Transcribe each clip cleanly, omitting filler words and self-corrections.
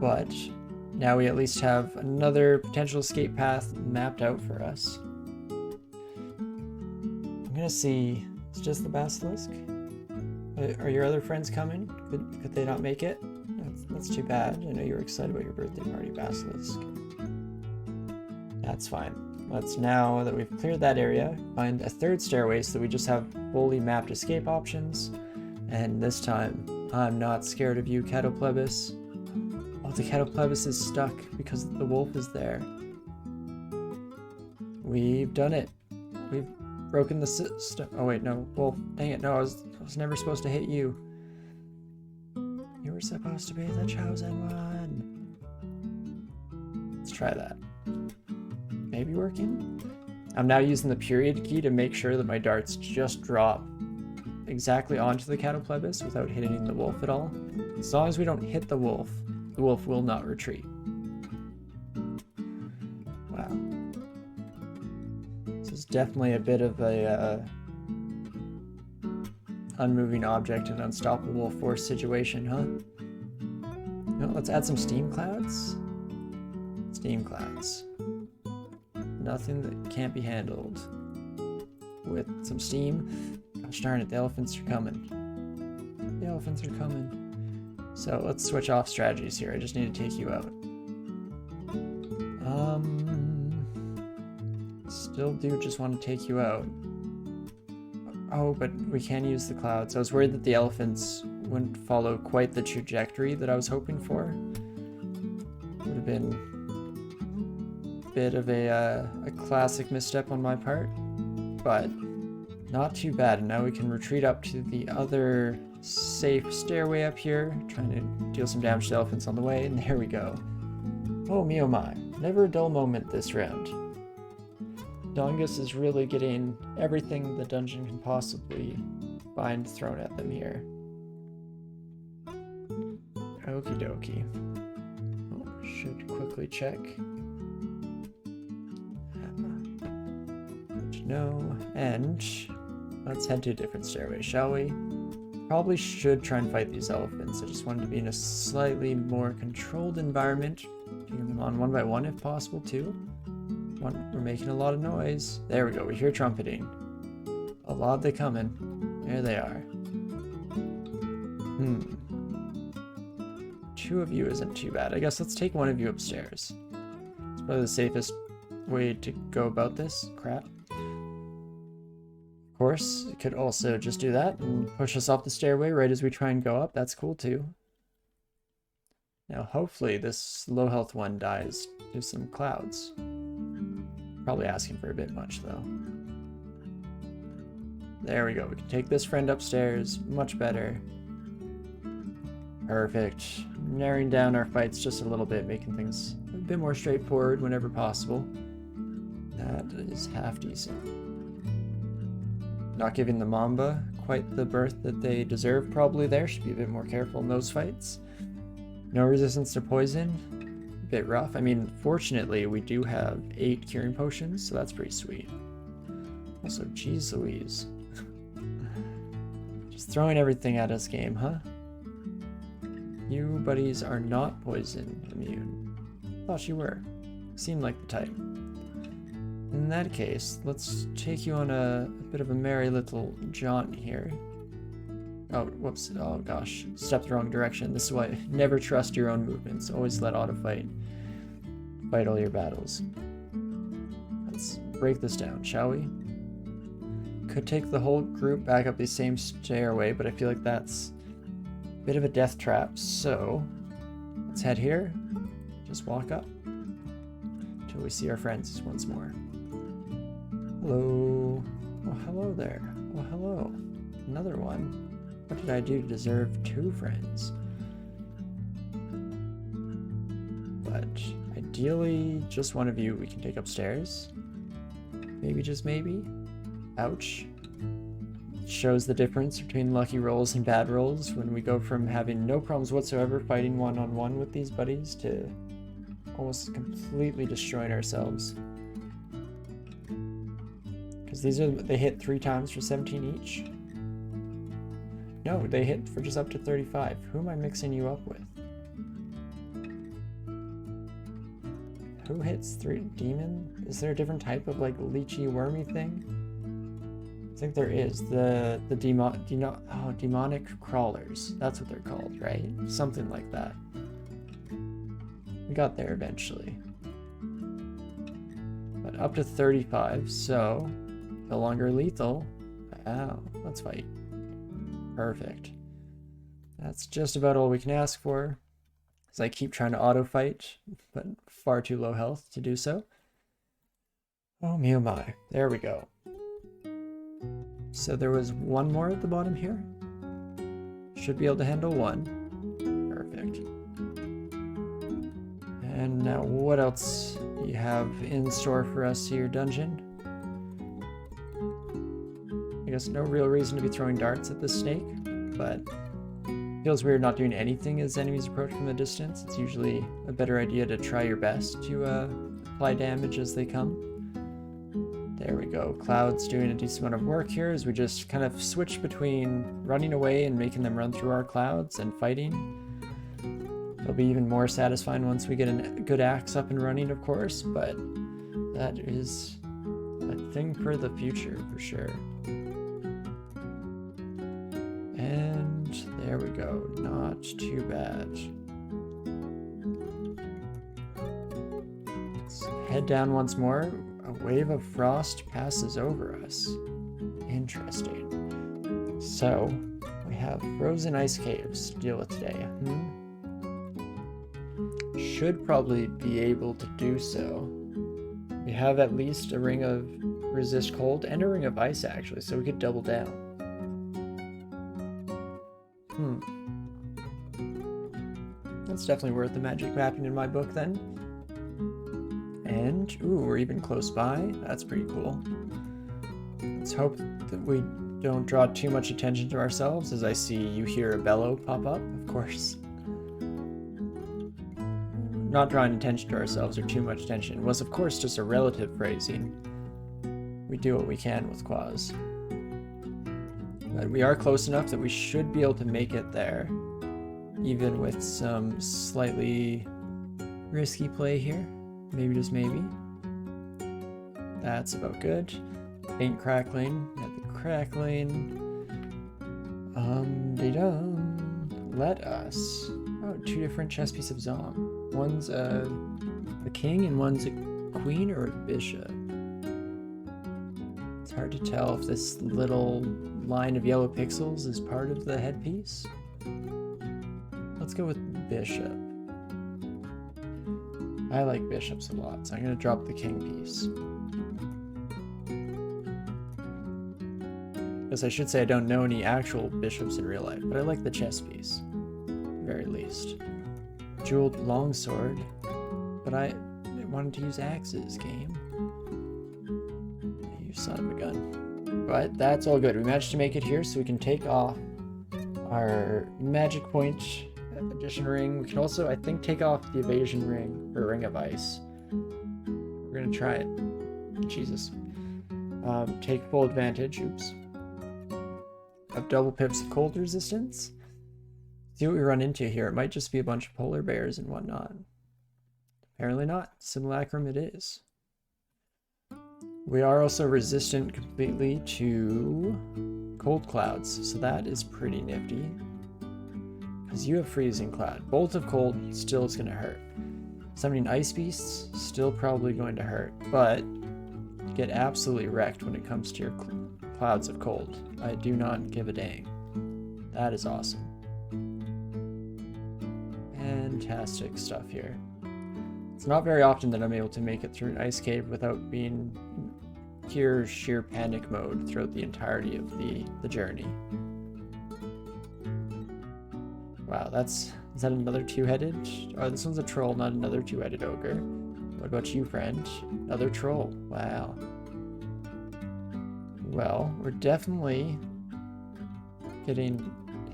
but now we at least have another potential escape path mapped out for us. I'm gonna see, it's just the basilisk? Are your other friends coming? Could they not make it? That's too bad. I know you were excited about your birthday party, basilisk. That's fine. Let's, now that we've cleared that area, find a third stairway so that we just have fully mapped escape options. And this time, I'm not scared of you, Catoplebis. Oh, the Catoplebis is stuck because the wolf is there. We've done it. We've broken the system. Oh wait, no, wolf. Dang it, no, I was never supposed to hit you. You were supposed to be the chosen one. Let's try that. Maybe working? I'm now using the period key to make sure that my darts just drop exactly onto the Catoplebis without hitting the wolf at all. As long as we don't hit the wolf will not retreat. Wow. This is definitely a bit of a unmoving object and unstoppable force situation, huh? No, let's add some steam clouds. Steam clouds. Nothing that can't be handled with some steam. Gosh darn it, the elephants are coming. The elephants are coming. So let's switch off strategies here. I just need to take you out. Still do just want to take you out. Oh, but we can use the clouds. I was worried that the elephants wouldn't follow quite the trajectory that I was hoping for. Would have been a bit of a classic misstep on my part, but not too bad. And now we can retreat up to the other safe stairway up here, trying to deal some damage to elephants on the way, and there we go. Oh me oh my, never a dull moment this round. Dongus is really getting everything the dungeon can possibly find thrown at them here. Okie dokie. Oh, should quickly check. No, and let's head to a different stairway, shall we? Probably should try and fight these elephants. I just wanted to be in a slightly more controlled environment. Taking them on one by one if possible too. We're making a lot of noise. There we go, we hear trumpeting. A lot they coming. There they are. Two of you isn't too bad. I guess let's take one of you upstairs. It's probably the safest way to go about this crap. Of course, it could also just do that and push us off the stairway right as we try and go up. That's cool too. Now hopefully this low health one dies to some clouds. Probably asking for a bit much though. There we go. We can take this friend upstairs. Much better. Perfect. Narrowing down our fights just a little bit, making things a bit more straightforward whenever possible. That is half decent. Not giving the Mamba quite the berth that they deserve probably there. Should be a bit more careful in those fights. No resistance to poison. A bit rough. I mean, fortunately, we do have 8 curing potions, so that's pretty sweet. Also, geez Louise. Just throwing everything at us game, huh? You buddies are not poison immune. Thought you were. Seemed like the type. In that case, let's take you on a bit of a merry little jaunt here. Oh, whoops. Oh gosh. Stepped the wrong direction. This is why never trust your own movements. Always let auto fight all your battles. Let's break this down, shall we? Could take the whole group back up the same stairway, but I feel like that's a bit of a death trap. So let's head here. Just walk up until we see our friends once more. Hello. Oh, hello there. Oh, hello. Another one. What did I do to deserve 2 friends? But ideally, just one of you we can take upstairs. Maybe, just maybe. Ouch. Shows the difference between lucky rolls and bad rolls when we go from having no problems whatsoever fighting one-on-one with these buddies to almost completely destroying ourselves. Because they hit 3 times for 17 each. No, they hit for just up to 35. Who am I mixing you up with? Who hits 3 demon? Is there a different type of like leechy wormy thing? I think there is. The demonic crawlers. That's what they're called, right? Something like that. We got there eventually. But up to 35, so no longer lethal. Wow, let's fight. Perfect. That's just about all we can ask for. As I keep trying to auto fight, but far too low health to do so. Oh me oh my. There we go. So there was one more at the bottom here. Should be able to handle one. Perfect. And now what else do you have in store for us here, dungeon? I guess no real reason to be throwing darts at this snake, but it feels weird not doing anything as enemies approach from a distance. It's usually a better idea to try your best to apply damage as they come. There we go. Cloud's doing a decent amount of work here as we just kind of switch between running away and making them run through our clouds and fighting. It'll be even more satisfying once we get a good axe up and running, of course, but that is a thing for the future for sure. And there we go. Not too bad. Let's head down once more. A wave of frost passes over us. Interesting. So, we have frozen ice caves to deal with today. Should probably be able to do so. We have at least a ring of resist cold and a ring of ice actually, so we could double down. That's definitely worth the magic mapping in my book then. And, ooh, we're even close by. That's pretty cool. Let's hope that we don't draw too much attention to ourselves as I see you hear a bellow pop up, of course. Not drawing attention to ourselves or too much attention was, of course, just a relative phrasing. We do what we can with Quaz. But we are close enough that we should be able to make it there, even with some slightly risky play here. Maybe just maybe. That's about good. Ain't crackling. At the crackling. Let us. Oh, 2 different chess pieces of Zom. One's a king and one's a queen or a bishop. It's hard to tell if this little line of yellow pixels is part of the headpiece. Let's go with bishop. I like bishops a lot, so I'm going to drop the king piece. Guess I should say I don't know any actual bishops in real life, but I like the chess piece, at the very least. Jeweled longsword, but I wanted to use axes, game. You son of a gun. But that's all good. We managed to make it here, so we can take off our magic point addition ring. We can also, I think, take off the evasion ring, or ring of ice. We're gonna try it. Jesus. Take full advantage, oops, of double pips of cold resistance. See what we run into here. It might just be a bunch of polar bears and whatnot. Apparently not. Simulacrum it is. We are also resistant completely to cold clouds, so that is pretty nifty. Because you have freezing cloud. Bolt of cold still is going to hurt. Summoning ice beasts still probably going to hurt, but get absolutely wrecked when it comes to your clouds of cold. I do not give a dang. That is awesome. Fantastic stuff here. It's not very often that I'm able to make it through an ice cave without being pure sheer panic mode throughout the entirety of the journey. Wow, is that another two-headed? Oh, this one's a troll, not another two-headed ogre. What about you, friend? Another troll. Wow. Well, we're definitely getting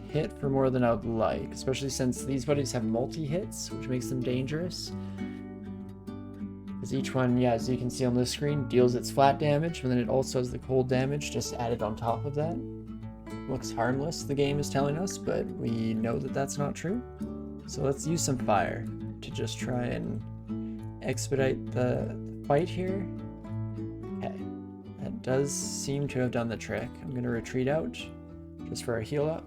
hit for more than I would like, especially since these buddies have multi-hits, which makes them dangerous. Because each one, yeah, as you can see on this screen, deals its flat damage, and then it also has the cold damage just added on top of that. Looks harmless, the game is telling us, but we know that that's not true. So let's use some fire to just try and expedite the fight here. Okay, that does seem to have done the trick. I'm gonna retreat out just for a heal up.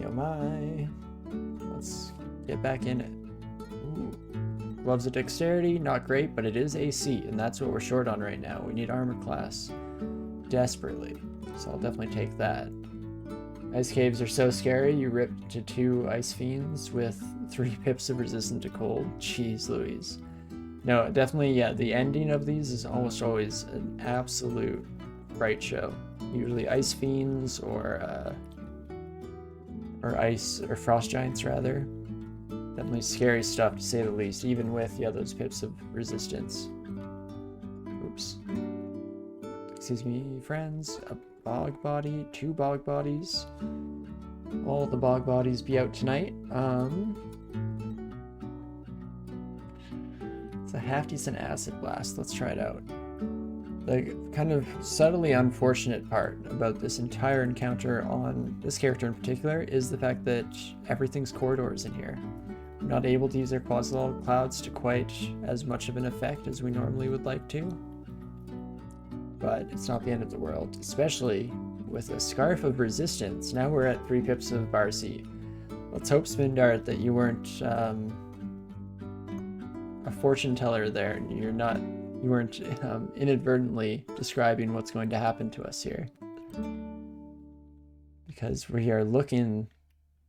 Oh my. Let's get back in it. Ooh. Gloves of dexterity, not great, but it is AC, and that's what we're short on right now. We need armor class desperately, so I'll definitely take that. Ice caves are so scary. You rip to 2 ice fiends with 3 pips of resistance to cold. Jeez Louise. No, definitely, yeah, the ending of these is almost always an absolute fright show. Usually ice fiends or ice or frost giants rather. Definitely scary stuff to say the least, even with those pips of resistance. Oops. Excuse me, friends. A bog body, 2 bog bodies. All the bog bodies be out tonight. It's a half decent acid blast. Let's try it out. The kind of subtly unfortunate part about this entire encounter on this character in particular is the fact that everything's corridors in here. We're not able to use our quasi clouds to quite as much of an effect as we normally would like to. But it's not the end of the world, especially with a Scarf of Resistance. Now we're at 3 pips of Barcy. Let's hope, Spindart, that you weren't a fortune teller there, and you weren't inadvertently describing what's going to happen to us here. Because we are looking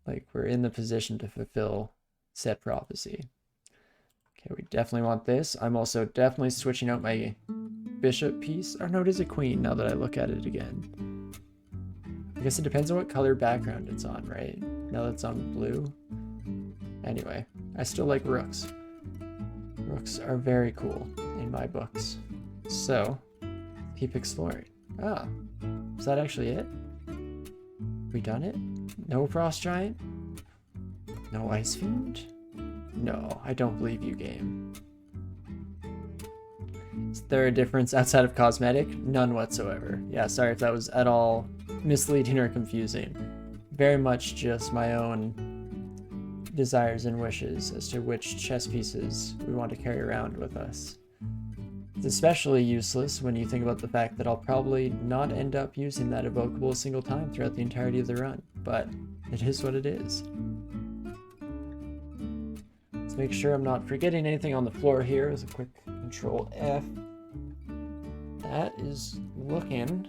like we're in the position to fulfill said prophecy. Okay, we definitely want this. I'm also definitely switching out my bishop piece. Oh no, it is a queen now that I look at it again. I guess it depends on what color background it's on, right? Now that it's on blue. Anyway, I still like rooks. Rooks are very cool in my books. So, keep exploring. Ah, is that actually it? We done it? No frost giant? No ice fiend? No, I don't believe you, game. Is there a difference outside of cosmetic? None whatsoever. Yeah, sorry if that was at all misleading or confusing. Very much just my own desires and wishes as to which chess pieces we want to carry around with us. It's especially useless when you think about the fact that I'll probably not end up using that evocable a single time throughout the entirety of the run, but it is what it is. Let's make sure I'm not forgetting anything on the floor here as a quick Control F. That is looking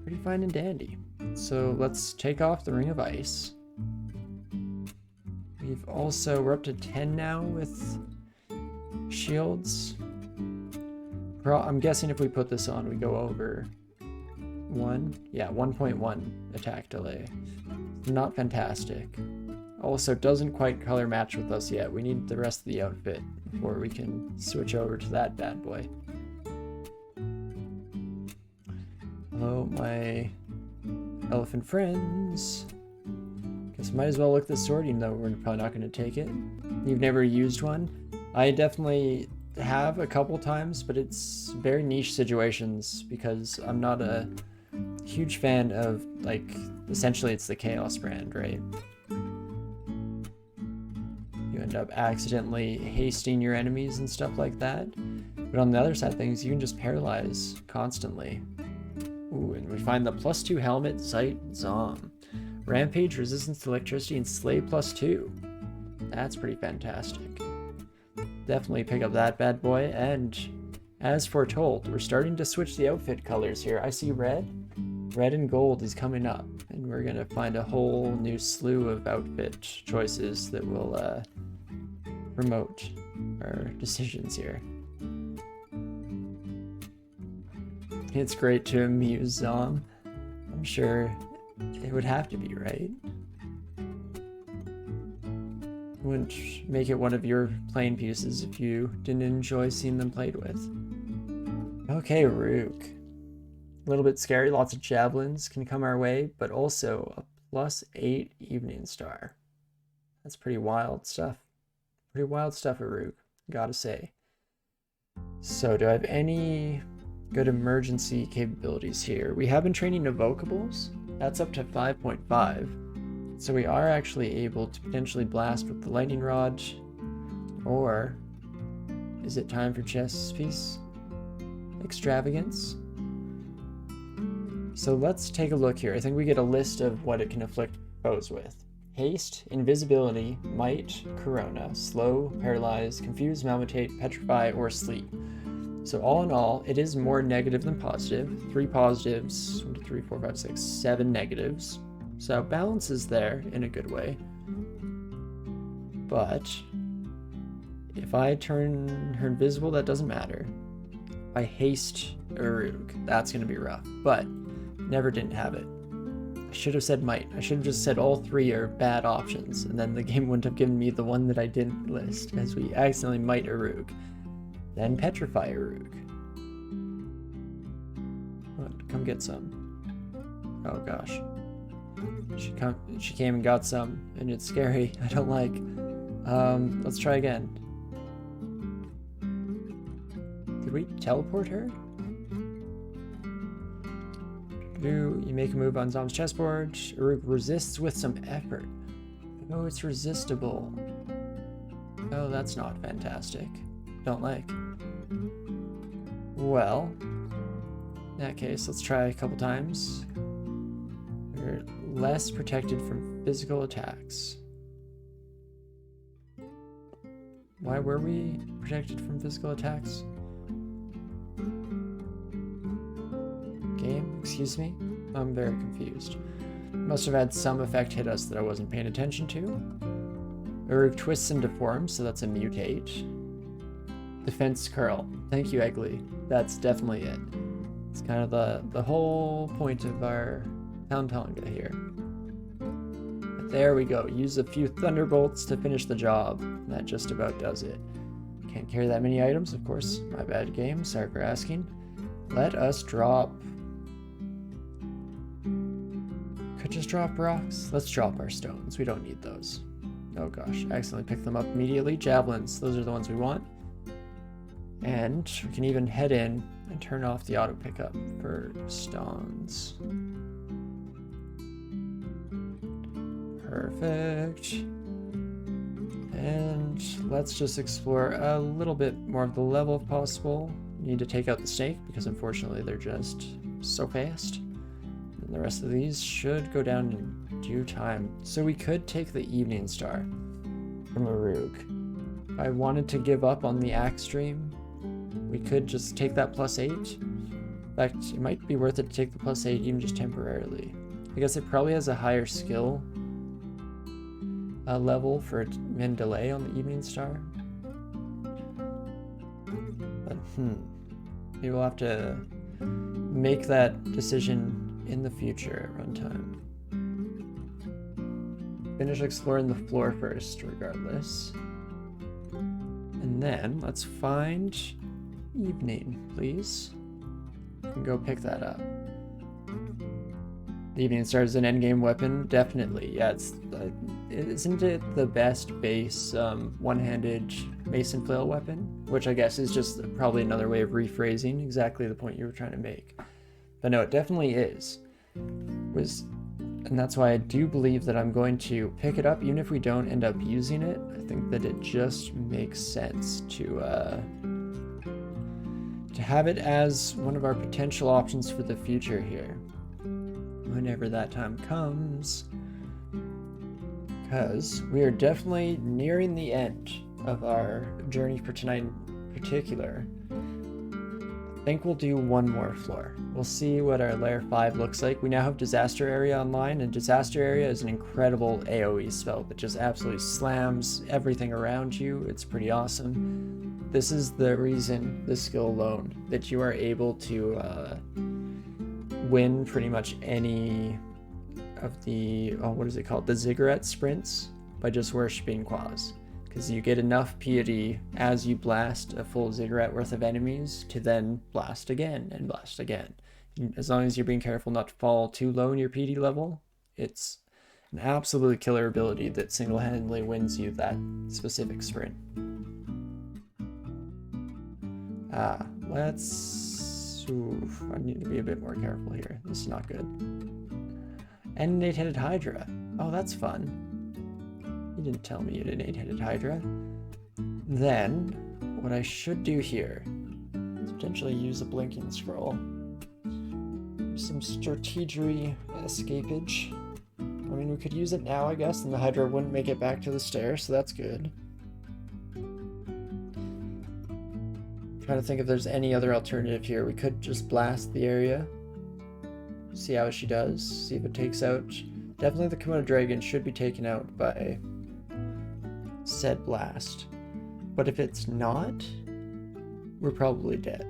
pretty fine and dandy. So let's take off the Ring of Ice. We're up to 10 now with shields. I'm guessing if we put this on, we go over 1. Yeah, 1.1 attack delay. Not fantastic. Also, doesn't quite color match with us yet. We need the rest of the outfit before we can switch over to that bad boy. Hello, my elephant friends. Guess might as well look this sword, even though we're probably not going to take it. You've never used one? I definitely have a couple times, but it's very niche situations because I'm not a huge fan of, like, essentially it's the Chaos brand, right? You end up accidentally hasting your enemies and stuff like that. But on the other side of things, you can just paralyze constantly. Ooh, and we find the +2 helmet, Zite Zom. Rampage, resistance to electricity, and slay +2. That's pretty fantastic. Definitely pick up that bad boy, and as foretold, we're starting to switch the outfit colors here. I see red. Red and gold is coming up, and we're gonna find a whole new slew of outfit choices that will promote our decisions here. It's great to amuse Zom. I'm sure it would have to be, right? Wouldn't make it one of your playing pieces if you didn't enjoy seeing them played with. Okay, Rook. A little bit scary, lots of javelins can come our way, but also a +8 Evening Star. That's pretty wild stuff. Pretty wild stuff at Rook, gotta say. So do I have any good emergency capabilities here? We have been training evocables. That's up to 5.5. So we are actually able to potentially blast with the lightning rod, or Is it time for chess piece extravagance? So let's take a look here. I think we get a list of what it can afflict foes with. Haste, invisibility, might, corona, slow, paralyze, confuse, malmutate, petrify, or sleep. So all in all, it is more negative than positive. 3 positives, 1, 2, 3, 4, 5, 6, 7 negatives. So balance is there in a good way. But if I turn her invisible, that doesn't matter. If I haste Uruk, that's going to be rough. But never didn't have it. I should have said might. I should have just said all 3 are bad options, and then the game wouldn't have given me the one that I didn't list, as we accidentally might Uruk. Then petrify Uruk. Come get some. Oh gosh. She came and got some, and it's scary. I don't like. Let's try again. Did we teleport her? You make a move on Zom's chessboard. Uruk resists with some effort. Oh, it's resistible. Oh, that's not fantastic. Don't like. Well, in that case, let's try a couple times. We're less protected from physical attacks. Why were we protected from physical attacks? Game, excuse me? I'm very confused. Must have had some effect hit us that I wasn't paying attention to. Uruk twists and deforms, so that's a mutate. Defense curl. Thank you, Eggly. That's definitely it. It's kind of the whole point of our Palentonga here. But there we go. Use a few thunderbolts to finish the job. That just about does it. Can't carry that many items, of course. My bad game. Sorry for asking. Let us drop. Could just drop rocks. Let's drop our stones. We don't need those. Oh gosh, I accidentally picked them up immediately. Javelins. Those are the ones we want. And we can even head in and turn off the auto pickup for stones. Perfect. And let's just explore a little bit more of the level if possible. Need to take out the snake because unfortunately they're just so fast. And the rest of these should go down in due time. So we could take the evening star from Uruk. If I wanted to give up on the axe stream, we could just take that +8. In fact, it might be worth it to take the +8 even just temporarily. I guess it probably has a higher skill level for min delay on the evening star. But maybe we'll have to make that decision in the future at runtime. Finish exploring the floor first, regardless. And then let's find evening, please. And go pick that up. The evening star is an endgame weapon, definitely. Yeah, isn't it the best base one-handed mason flail weapon? Which I guess is just probably another way of rephrasing exactly the point you were trying to make. But no, it definitely is. And that's why I do believe that I'm going to pick it up, even if we don't end up using it. I think that it just makes sense to have it as one of our potential options for the future here, whenever that time comes. Because we are definitely nearing the end of our journey for tonight in particular. I think we'll do one more floor. We'll see what our layer 5 looks like. We now have Disaster Area online, and Disaster Area is an incredible AoE spell that just absolutely slams everything around you. It's pretty awesome. This is the reason, this skill alone, that you are able to win pretty much any of the, what is it called? The ziggurat sprints by just worshipping Quaz. Because you get enough piety as you blast a full ziggurat worth of enemies to then blast again and blast again. As long as you're being careful not to fall too low in your piety level, it's an absolutely killer ability that single-handedly wins you that specific sprint. I need to be a bit more careful here. This is not good. And an 8-headed Hydra. Oh, that's fun. You didn't tell me you had an 8-headed Hydra. Then, what I should do here is potentially use a blinking scroll. Some strategery escapage. I mean, we could use it now, I guess, and the Hydra wouldn't make it back to the stairs, so that's good. Trying to think if there's any other alternative here. We could just blast the area. See how she does. See if it takes out. Definitely the Komodo dragon should be taken out by said blast. But if it's not, we're probably dead.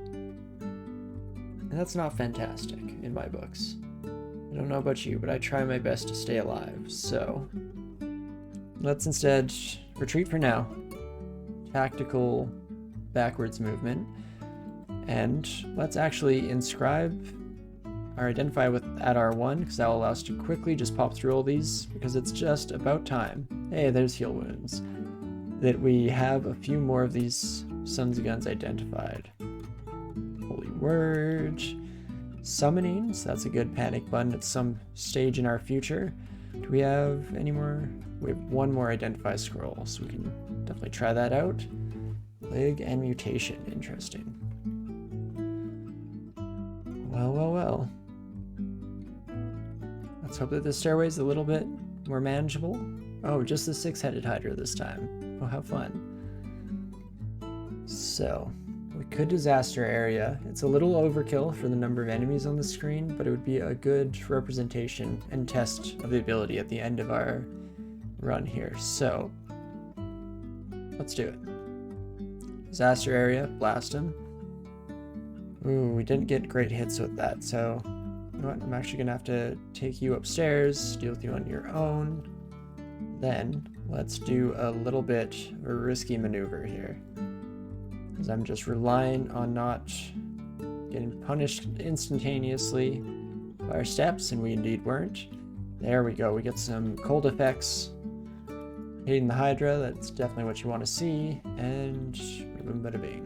And that's not fantastic in my books. I don't know about you, but I try my best to stay alive. So let's instead retreat for now. Tactical backwards movement, and let's actually inscribe or identify with at R1, because that will allow us to quickly just pop through all these, because it's just about time. Hey, there's heal wounds. That we have a few more of these Sons of Guns identified. Holy word. Summoning, so that's a good panic button at some stage in our future. Do we have any more? We have one more identify scroll, so we can definitely try that out. Plague and mutation, interesting. Well, well, well. Let's hope that the stairway is a little bit more manageable. Oh, just the 6-headed Hydra this time. Oh, how fun. So, we could disaster area. It's a little overkill for the number of enemies on the screen, but it would be a good representation and test of the ability at the end of our run here. So, let's do it. Disaster area, blast him. Ooh, we didn't get great hits with that, so you know what? I'm actually gonna have to take you upstairs, deal with you on your own. Then let's do a little bit of a risky maneuver here, because I'm just relying on not getting punished instantaneously by our steps, and we indeed weren't. There we go. We get some cold effects. Hitting the Hydra, that's definitely what you want to see, and boom, bada bing.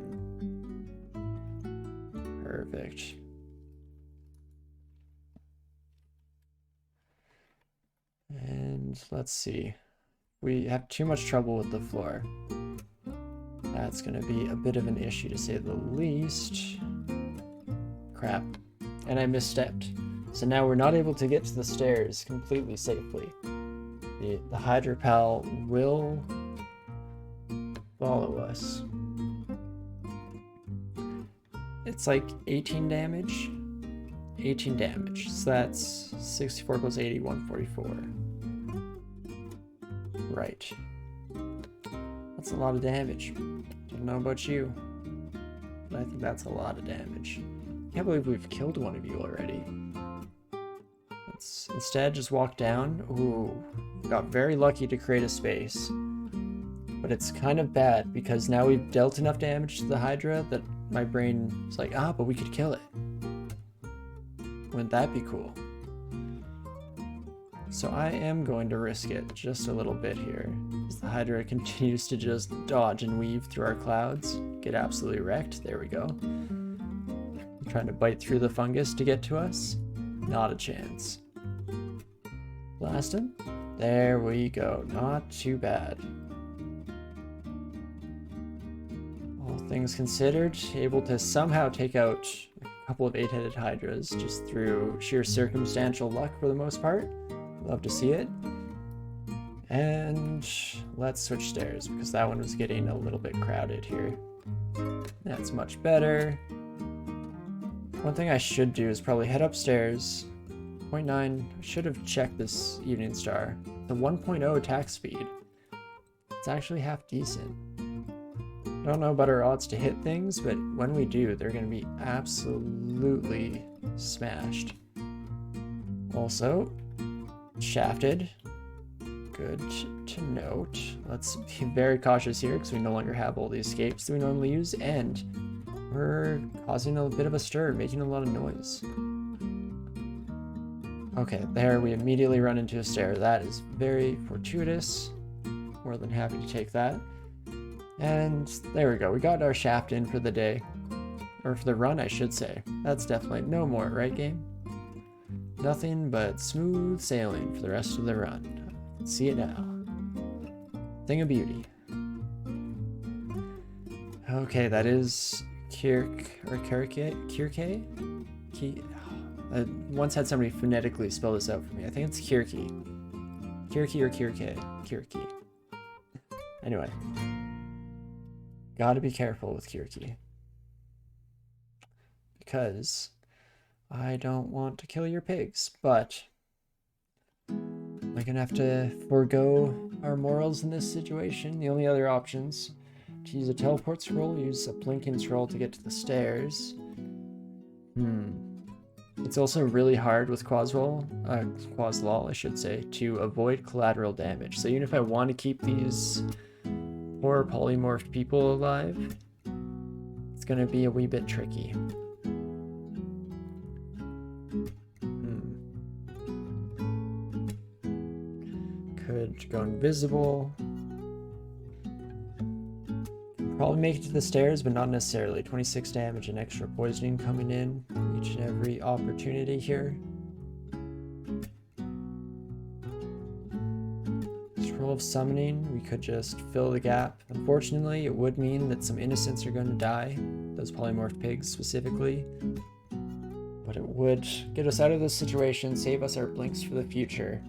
Perfect. And let's see. We have too much trouble with the floor. That's going to be a bit of an issue to say the least. Crap. And I misstepped. So now we're not able to get to the stairs completely safely. The Hydra Pal will follow us. It's like 18 damage. 18 damage. So that's 64 plus 80, 144. Right. That's a lot of damage. Don't know about you, but I think that's a lot of damage. Can't believe we've killed one of you already. Let's instead just walk down. Ooh, got very lucky to create a space. But it's kind of bad because now we've dealt enough damage to the Hydra that my brain is like, but we could kill it. Wouldn't that be cool? So I am going to risk it just a little bit here, as the Hydra continues to just dodge and weave through our clouds, get absolutely wrecked. There we go. Trying to bite through the fungus to get to us. Not a chance. Blast him. There we go. Not too bad. All things considered, able to somehow take out a couple of 8-headed Hydras just through sheer circumstantial luck for the most part. Love to see it. And let's switch stairs because that one was getting a little bit crowded here. That's much better. One thing I should do is probably head upstairs. 0.9, I should have checked this Evening Star. The 1.0 attack speed. It's actually half decent. I don't know about our odds to hit things, but when we do, they're going to be absolutely smashed. Also, shafted. Good to note. Let's be very cautious here because we no longer have all the escapes that we normally use, and we're causing a bit of a stir, making a lot of noise. Okay, there we immediately run into a stair. That is very fortuitous. More than happy to take that. And there we go. We got our shaft in for the day. Or for the run, I should say. That's definitely no more, right, game? Nothing but smooth sailing for the rest of the run. I can see it now. Thing of beauty. Okay, that is Kirk or Kirke? I once had somebody phonetically spell this out for me. I think it's Kirke. Kirke or Kirke? Kirke. Anyway. Gotta be careful with Kirke. Because I don't want to kill your pigs, but we're gonna have to forego our morals in this situation. The only other options: to use a teleport scroll, use a blinking scroll to get to the stairs. It's also really hard with Quaslol, I should say, to avoid collateral damage. So even if I want to keep these poor polymorphed people alive, it's gonna be a wee bit tricky. Could go invisible. Probably make it to the stairs, but not necessarily. 26 damage and extra poisoning coming in each and every opportunity here. Scroll of Summoning, we could just fill the gap. Unfortunately, it would mean that some innocents are going to die, those polymorphed pigs specifically. But it would get us out of this situation, save us our blinks for the future,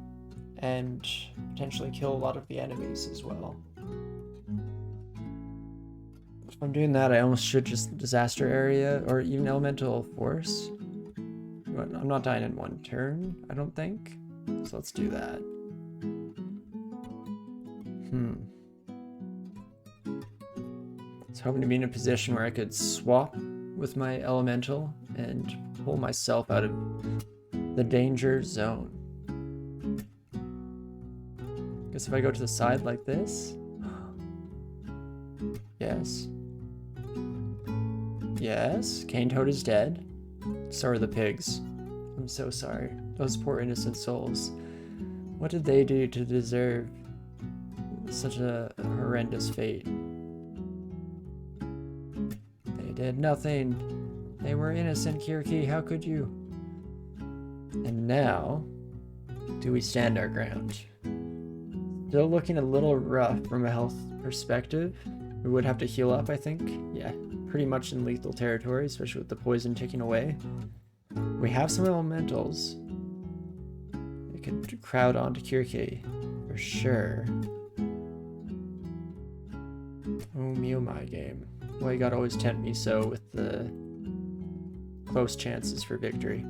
and potentially kill a lot of the enemies as well. If I'm doing that, I almost should just disaster area or even elemental force. But I'm not dying in one turn, I don't think. So let's do that. I was hoping to be in a position where I could swap with my elemental and pull myself out of the danger zone. Guess if I go to the side like this. Yes. Yes, Cane Toad is dead. So are the pigs. I'm so sorry. Those poor innocent souls. What did they do to deserve such a horrendous fate? They did nothing. They were innocent, Kirke. How could you? And now, do we stand our ground? Still looking a little rough from a health perspective. We would have to heal up, I think. Yeah, pretty much in lethal territory, especially with the poison ticking away. We have some elementals. We could crowd onto Kirke for sure. Oh me, oh my game. Well, you gotta always tempt me so with the close chances for victory.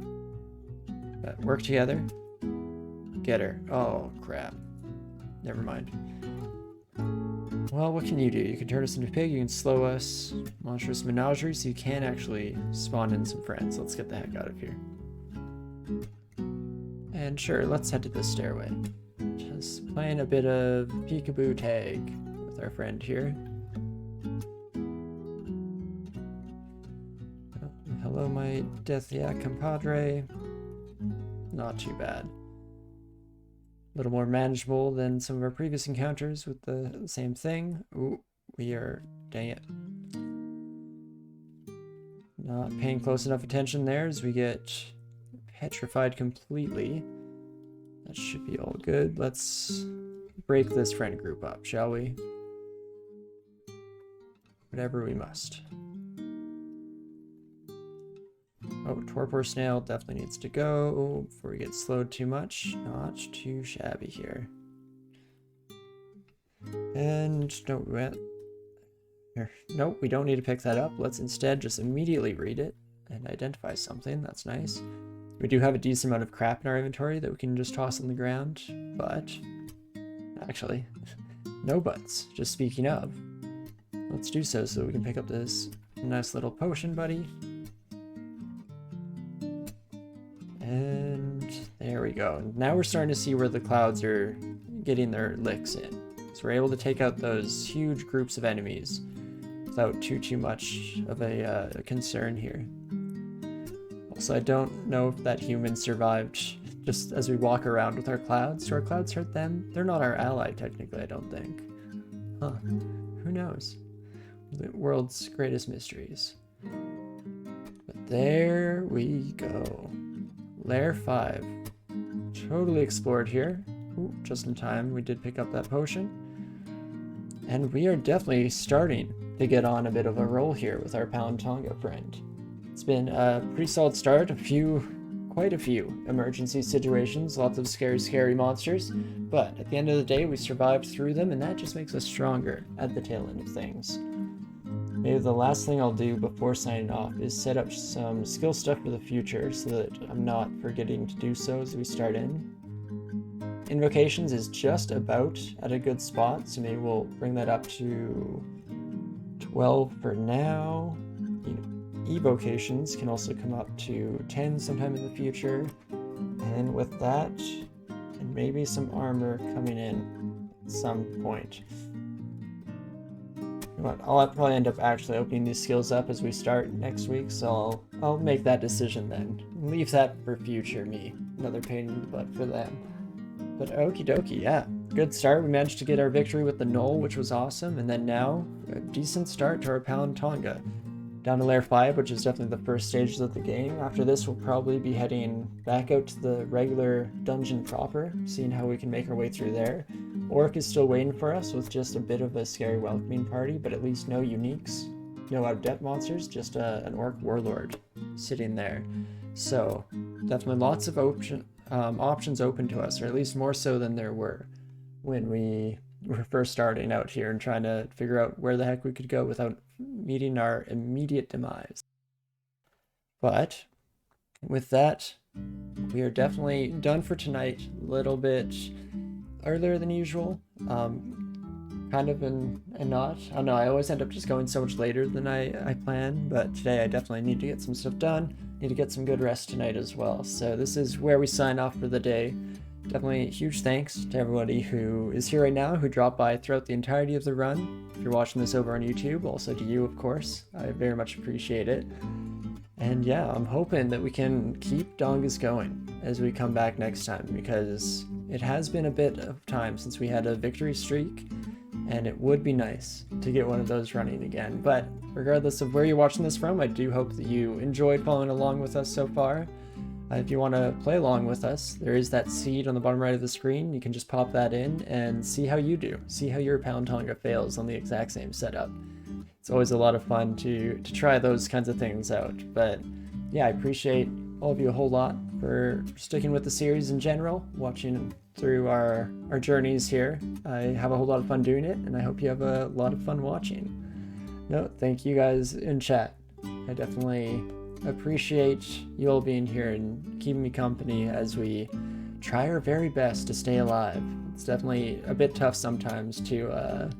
But work together. Get her. Oh, crap. Never mind. Well, what can you do? You can turn us into a pig, you can slow us. Monstrous menagerie, so you can actually spawn in some friends. Let's get the heck out of here. And sure, let's head to the stairway. Just playing a bit of peekaboo tag with our friend here. Hello, my Nethack compadre. Not too bad. A little more manageable than some of our previous encounters with the same thing. Ooh, we are, dang it. Not paying close enough attention there as we get petrified completely. That should be all good. Let's break this friend group up, shall we? Whatever we must. Oh, Torpor Snail definitely needs to go before we get slowed too much. Not too shabby here. And nope, we don't need to pick that up. Let's instead just immediately read it and identify something. That's nice. We do have a decent amount of crap in our inventory that we can just toss on the ground, but actually, no buts. Just speaking of, let's do so we can pick up this nice little potion, buddy. And there we go. Now we're starting to see where the clouds are getting their licks in. So we're able to take out those huge groups of enemies without too much of a concern here. Also, I don't know if that human survived just as we walk around with our clouds. Do our clouds hurt them? They're not our ally, technically, I don't think. Huh. Who knows? The world's greatest mysteries. But there we go. Layer 5. Totally explored here. Ooh, just in time, we did pick up that potion. And we are definitely starting to get on a bit of a roll here with our Palentonga friend. It's been a pretty solid start, quite a few emergency situations, lots of scary monsters, but at the end of the day we survived through them, and that just makes us stronger at the tail end of things. Maybe the last thing I'll do before signing off is set up some skill stuff for the future so that I'm not forgetting to do so as we start in. Invocations is just about at a good spot, so maybe we'll bring that up to 12 for now. Evocations can also come up to 10 sometime in the future, and with that, and maybe some armor coming in at some point. I'll probably end up actually opening these skills up as we start next week, so I'll make that decision then. Leave that for future me. Another pain in the butt for them. But okie dokie, yeah. Good start. We managed to get our victory with the Knoll, which was awesome, and then now a decent start to our Palentonga. Down to Layer 5, which is definitely the first stages of the game. After this, we'll probably be heading back out to the regular dungeon proper, seeing how we can make our way through there. Orc is still waiting for us with just a bit of a scary welcoming party, but at least no uniques, no out-of-depth monsters, just an Orc warlord sitting there. So definitely lots of options open to us, or at least more so than there were when we were first starting out here and trying to figure out where the heck we could go without meeting our immediate demise. But with that, we are definitely done for tonight. A little bit earlier than usual, kind of and not. I don't know, I always end up just going so much later than I plan, but today I definitely need to get some stuff done, need to get some good rest tonight as well. So this is where we sign off for the day. Definitely huge thanks to everybody who is here right now, who dropped by throughout the entirety of the run. If you're watching this over on YouTube, also to you, of course. I very much appreciate it. And yeah, I'm hoping that we can keep Dongas going as we come back next time, because it has been a bit of time since we had a victory streak, and it would be nice to get one of those running again. But regardless of where you're watching this from, I do hope that you enjoyed following along with us so far. If you want to play along with us, there is that seed on the bottom right of the screen. You can just pop that in and see how you do. See how your Palentonga fails on the exact same setup. It's always a lot of fun to try those kinds of things out. But yeah, I appreciate all of you a whole lot for sticking with the series in general, watching through our journeys here. I have a whole lot of fun doing it, and I hope you have a lot of fun watching. No, thank you guys in chat. I definitely appreciate you all being here and keeping me company as we try our very best to stay alive. It's definitely a bit tough sometimes to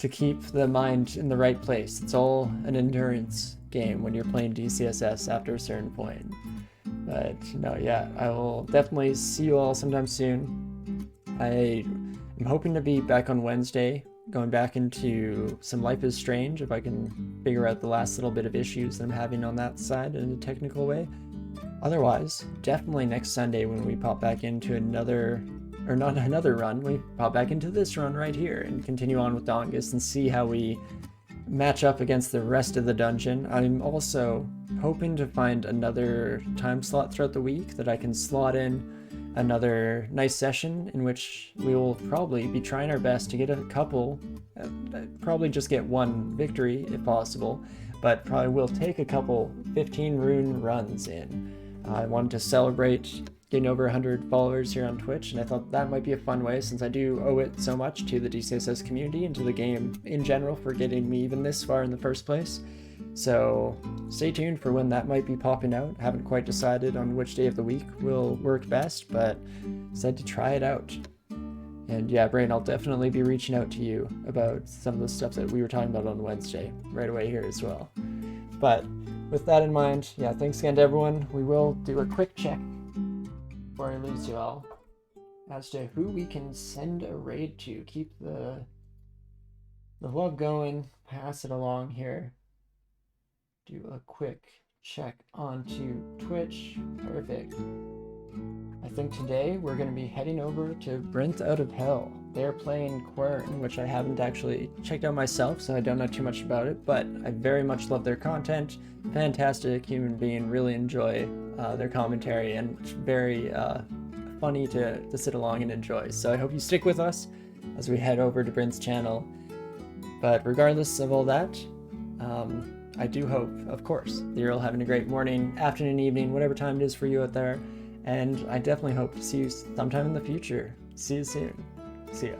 keep the mind in the right place. It's all an endurance game when you're playing DCSS after a certain point. But no, yeah, I will definitely see you all sometime soon. I am hoping to be back on Wednesday, going back into some Life is Strange, if I can figure out the last little bit of issues that I'm having on that side in a technical way. Otherwise, definitely next Sunday when we pop back into not another run, we pop back into this run right here and continue on with Dongas and see how we match up against the rest of the dungeon. I'm also hoping to find another time slot throughout the week that I can slot in another nice session in which we will probably be trying our best to get a couple, probably just get one victory if possible, but probably will take a couple 15 rune runs in. I wanted to celebrate getting over 100 followers here on Twitch, and I thought that might be a fun way, since I do owe it so much to the DCSS community and to the game in general for getting me even this far in the first place. So stay tuned for when that might be popping out. I haven't quite decided on which day of the week will work best, but decided to try it out. And yeah, Brain, I'll definitely be reaching out to you about some of the stuff that we were talking about on Wednesday right away here as well. But with that in mind, yeah, thanks again to everyone. We will do a quick check before I lose you all as to who we can send a raid to. Keep the love going, pass it along here. Do a quick check onto Twitch. Perfect. I think today we're going to be heading over to Brent Out of Hell. They're playing Quern, which I haven't actually checked out myself, so I don't know too much about it, but I very much love their content. Fantastic human being, really enjoy their commentary, and very funny to sit along and enjoy. So I hope you stick with us as we head over to Brent's channel. But regardless of all that, I do hope, of course, that you're all having a great morning, afternoon, evening, whatever time it is for you out there. And I definitely hope to see you sometime in the future. See you soon. See ya.